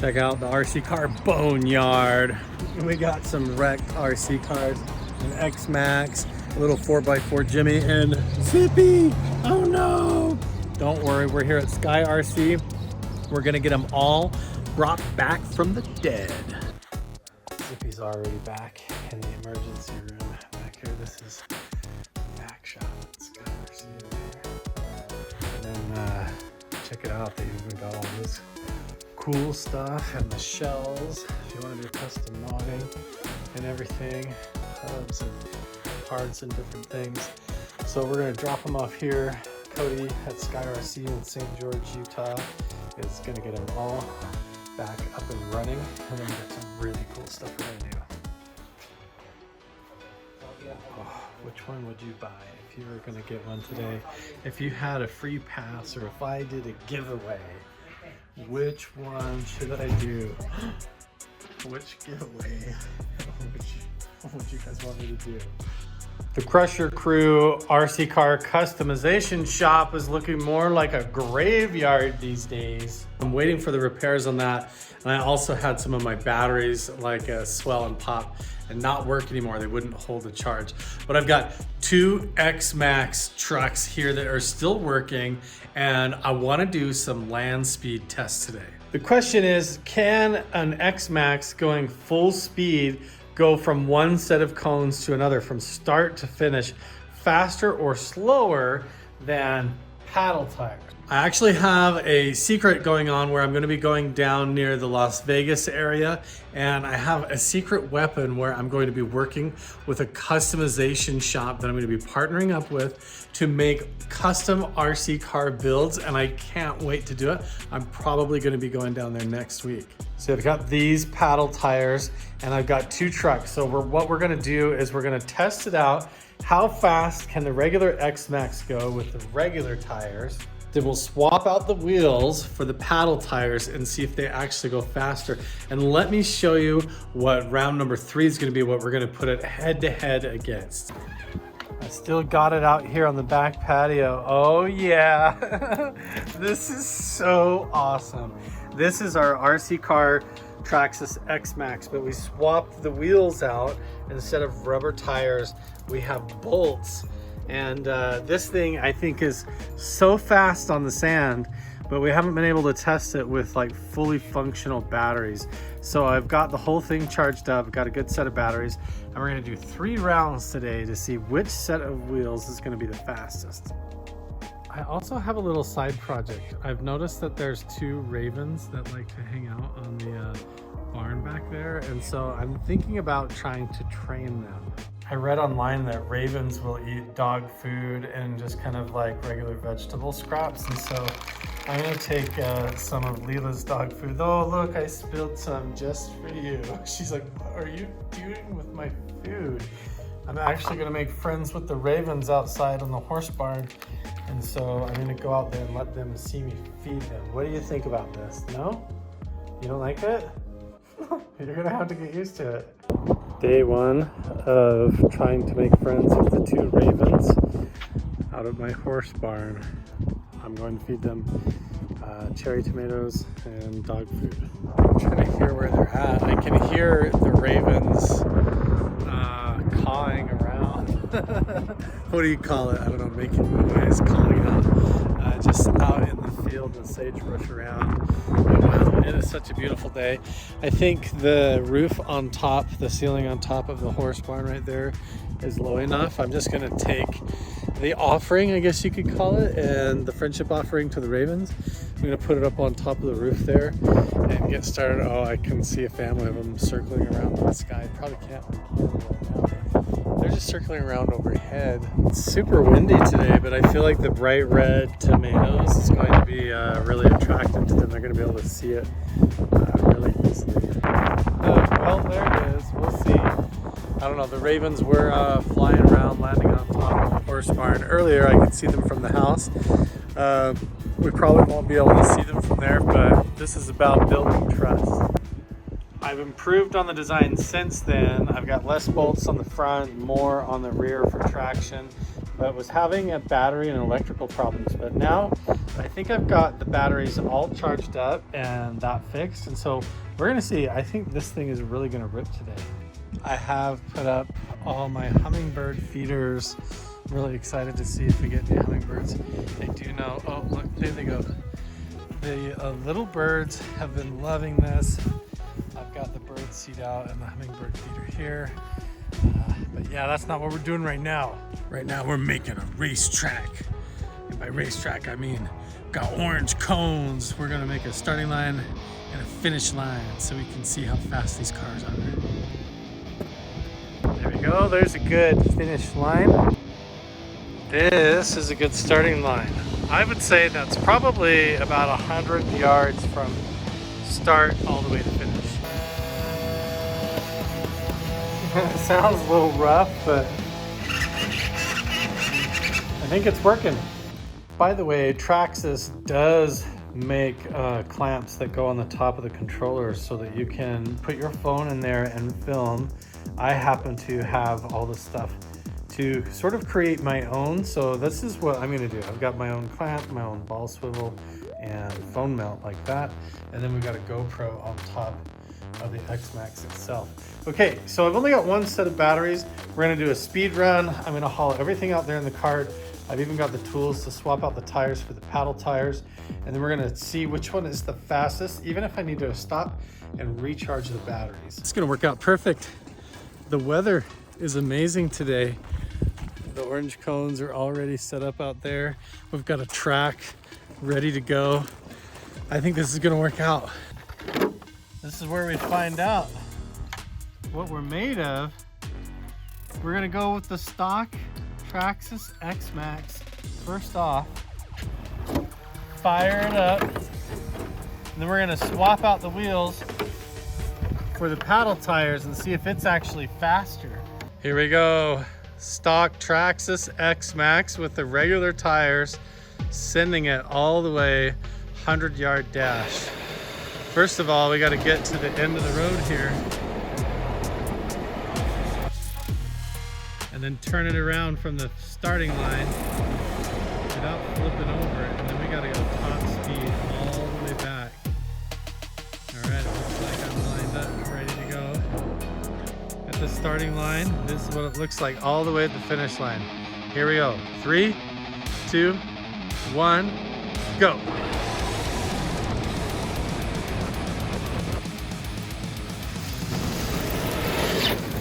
Check out the RC car boneyard. We got some wrecked RC cars, an X-Maxx, a little 4x4 Jimmy, and Zippy. Oh no! Don't worry, we're here at Sky RC. We're gonna get them all brought back from the dead. Zippy's already back in the emergency room back here. This is the back shop at Sky RC over here. And then check it out, they even got all this cool stuff and the shells if you want to do custom modding and everything, hubs and parts and different things. So we're going to drop them off here. Cody at Sky RC in St. George, Utah is going to get them all back up and running, and then we got some really cool stuff we're going to do. Oh, which one would you buy if you were going to get one today? If you had a free pass, or if I did a giveaway, which one should I do? Which giveaway would you guys want me to do? The Crusher Crew RC car customization shop is looking more like a graveyard these days. I'm waiting for the repairs on that. And I also had some of my batteries like swell and pop and not work anymore. They wouldn't hold the charge. But I've got two X-Maxx trucks here that are still working, and I want to do some land speed tests today. The question is, can an X-Maxx going full speed go from one set of cones to another, from start to finish, faster or slower than paddle tires? I actually have a secret going on where I'm going to be going down near the Las Vegas area, and I have a secret weapon where I'm going to be working with a customization shop that I'm going to be partnering up with to make custom RC car builds, and I can't wait to do it. I'm probably going to be going down there next week. So I've got these paddle tires and I've got two trucks. So what we're going to do is we're going to test it out. How fast can the regular X-Maxx go with the regular tires? Then we'll swap out the wheels for the paddle tires and see if they actually go faster. And let me show you what round number 3 is going to be, what we're going to put it head to head against. I still got it out here on the back patio. Oh yeah, this is so awesome. This is our RC car Traxxas X-Maxx, but we swapped the wheels out. Instead of rubber tires, we have bolts. And this thing I think is so fast on the sand, but we haven't been able to test it with like fully functional batteries. So I've got the whole thing charged up, got a good set of batteries, and we're gonna do 3 rounds today to see which set of wheels is gonna be the fastest. I also have a little side project. I've noticed that there's 2 ravens that like to hang out on the barn back there, and so I'm thinking about trying to train them. I read online that ravens will eat dog food and just kind of like regular vegetable scraps, and so I'm gonna take some of Leela's dog food. Oh look, I spilled some just for you. She's like, what are you doing with my food? I'm actually gonna make friends with the ravens outside on the horse barn, and so I'm gonna go out there and let them see me feed them. What do you think about this? No? You don't like it? You're gonna have to get used to it. Day 1 of trying to make friends with the 2 ravens out of my horse barn. I'm going to feed them cherry tomatoes and dog food. I'm trying to hear where they're at. I can hear the ravens cawing around. What do you call it? I don't know, making noise, calling out. Just out in the field and sagebrush around. And wow, it is such a beautiful day. I think the roof on top, the ceiling on top of the horse barn right there is low enough. I'm just gonna take the offering, I guess you could call it, and the friendship offering to the ravens. I'm gonna put it up on top of the roof there and get started. Oh, I can see a family of them circling around in the sky. Probably can't hear them right now. They're just circling around overhead. It's super windy today, but I feel like the bright red tomatoes is going to be really attractive to them. They're going to be able to see it really easily. Well, there it is. We'll see. I don't know. The ravens were flying around, landing on top of the horse barn. Earlier, I could see them from the house. We probably won't be able to see them from there, but this is about building trust. I've improved on the design since then. I've got less bolts on the front, more on the rear for traction. but was having a battery and electrical problems. But now I think I've got the batteries all charged up and that fixed. And so we're gonna see, I think this thing is really gonna rip today. I have put up all my hummingbird feeders. I'm really excited to see if we get any hummingbirds. They do know, oh look, there they go. The little birds have been loving this. I've got the bird seed out and the hummingbird feeder here. But yeah, that's not what we're doing right now. Right now we're making a racetrack. And by racetrack, I mean got orange cones. We're gonna make a starting line and a finish line so we can see how fast these cars are. There we go, there's a good finish line. This is a good starting line. I would say that's probably about 100 yards from start all the way to finish. Sounds a little rough, but I think it's working. By the way, Traxxas does make clamps that go on the top of the controller so that you can put your phone in there and film. I happen to have all the stuff to sort of create my own, so this is what I'm gonna do. I've got my own clamp, my own ball swivel, and phone mount like that, and then we've got a GoPro on top of the X-Maxx itself. Okay, so I've only got one set of batteries. We're gonna do a speed run. I'm gonna haul everything out there in the cart. I've even got the tools to swap out the tires for the paddle tires, and then we're gonna see which one is the fastest, even if I need to stop and recharge the batteries. It's gonna work out perfect. The weather is amazing today. The orange cones are already set up out there. We've got a track ready to go. I think this is gonna work out. This is where we find out what we're made of. We're gonna go with the stock Traxxas X-Maxx. First off, fire it up. And then we're gonna swap out the wheels for the paddle tires and see if it's actually faster. Here we go. Stock Traxxas X-Maxx with the regular tires, sending it all the way 100-yard dash. First of all, we got to get to the end of the road here and then turn it around from the starting line without flipping over it, and then we got to go top speed all the way back. All right, it looks like I'm lined up, ready to go. At the starting line, this is what it looks like all the way at the finish line. Here we go. 3, 2, 1, go.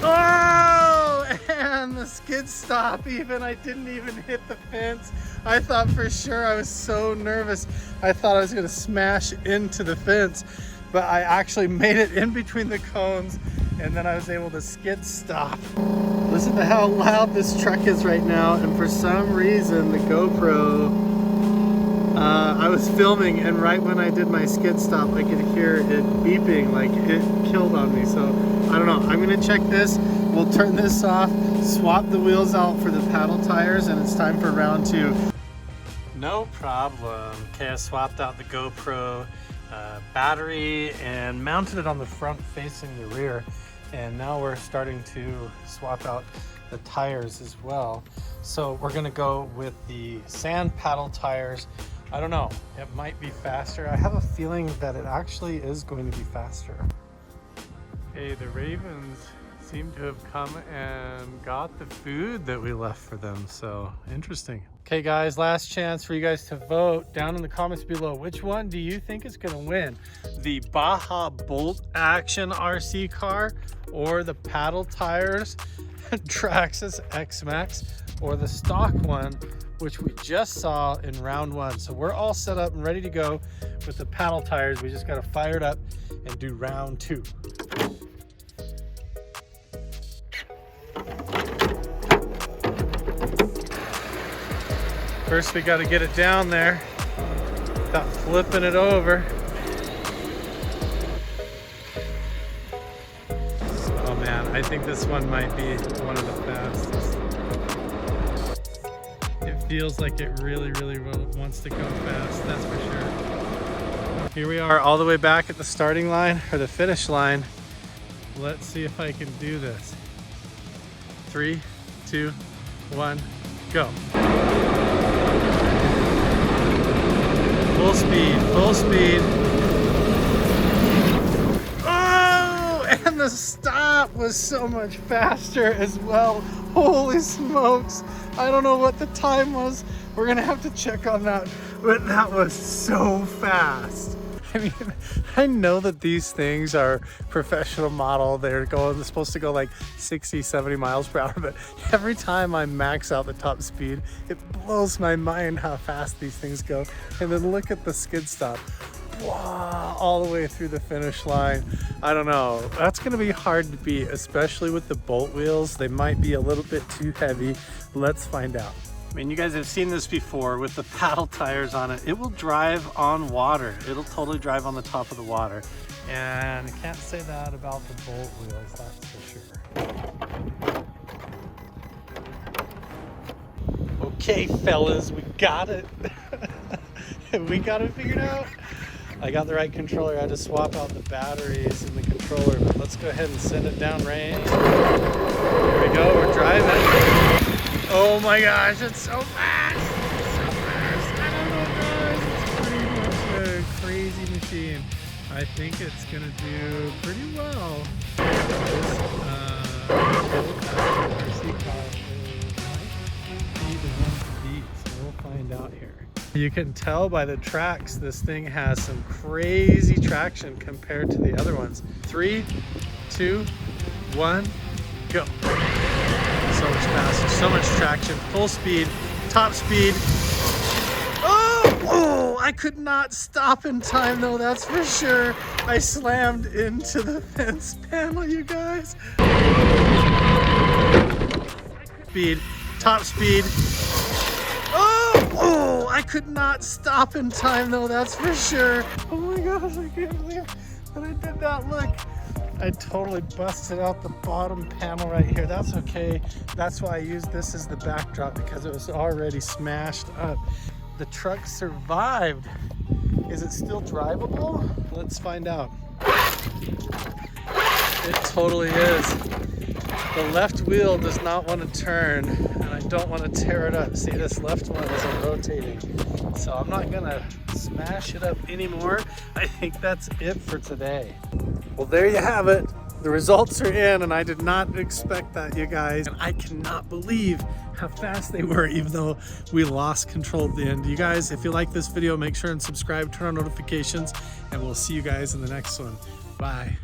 Oh, and the skid stop even. I didn't even hit the fence. I thought for sure, I was so nervous. I thought I was gonna smash into the fence, but I actually made it in between the cones, and then I was able to skid stop. Listen to how loud this truck is right now, and for some reason the GoPro, I was filming, and right when I did my skid stop, I could hear it beeping, like it killed on me. So I don't know, I'm gonna check this. We'll turn this off, swap the wheels out for the paddle tires, and it's time for round 2. No problem. Okay, I swapped out the GoPro battery and mounted it on the front facing the rear. And now we're starting to swap out the tires as well. So we're gonna go with the sand paddle tires. I don't know, it might be faster. I have a feeling that it actually is going to be faster. Hey, the Ravens seem to have come and got the food that we left for them, so interesting. Okay guys, last chance for you guys to vote down in the comments below. Which one do you think is gonna win? The Baja Bolt Action RC car, or the paddle tires Traxxas X-Maxx, or the stock one, which we just saw in round 1. So we're all set up and ready to go with the paddle tires. We just gotta fire it up and do round 2. First we gotta get it down there without flipping it over. Oh man, I think this one might be one of the fastest. It feels like it really wants to go fast, that's for sure. Here we are all the way back at the starting line, or the finish line. Let's see if I can do this. 3, 2, 1, go. Full speed, full speed. Oh, and the stop was so much faster as well. Holy smokes. I don't know what the time was. We're gonna have to check on that, but that was so fast. I mean, I know that these things are professional model. They're supposed to go like 60, 70 miles per hour, but every time I max out the top speed, it blows my mind how fast these things go. And then look at the skid stop. Wow, all the way through the finish line. I don't know. That's gonna be hard to beat, especially with the bolt wheels. They might be a little bit too heavy. Let's find out. I mean, you guys have seen this before with the paddle tires on it. It will drive on water. It'll totally drive on the top of the water. And I can't say that about the bolt wheels, that's for sure. Okay, fellas, we got it. We got it figured out. I got the right controller. I had to swap out the batteries in the controller, but let's go ahead and send it down range. There we go, we're driving. Oh my gosh, it's so fast! It's so fast! I don't know, guys. It's pretty much a crazy machine. I think it's gonna do pretty well. RC car might be the one to beat, so we'll find out here. You can tell by the tracks, this thing has some crazy traction compared to the other ones. 3, 2, 1, go. So much faster, so much traction, full speed, top speed. Oh, I could not stop in time though, that's for sure. I slammed into the fence panel, you guys. Speed, top speed. Oh, I could not stop in time though, that's for sure. Oh my gosh, I can't believe that I did that. Look, I totally busted out the bottom panel right here. That's okay. That's why I used this as the backdrop, because it was already smashed up. The truck survived. Is it still drivable? Let's find out. It totally is. The left wheel does not want to turn, and I don't want to tear it up. See, this left one isn't rotating. So I'm not gonna smash it up anymore. I think that's it for today. Well, there you have it. The results are in, and I did not expect that, you guys. And I cannot believe how fast they were, even though we lost control at the end. You guys, if you like this video, make sure and subscribe, turn on notifications, and we'll see you guys in the next one. Bye.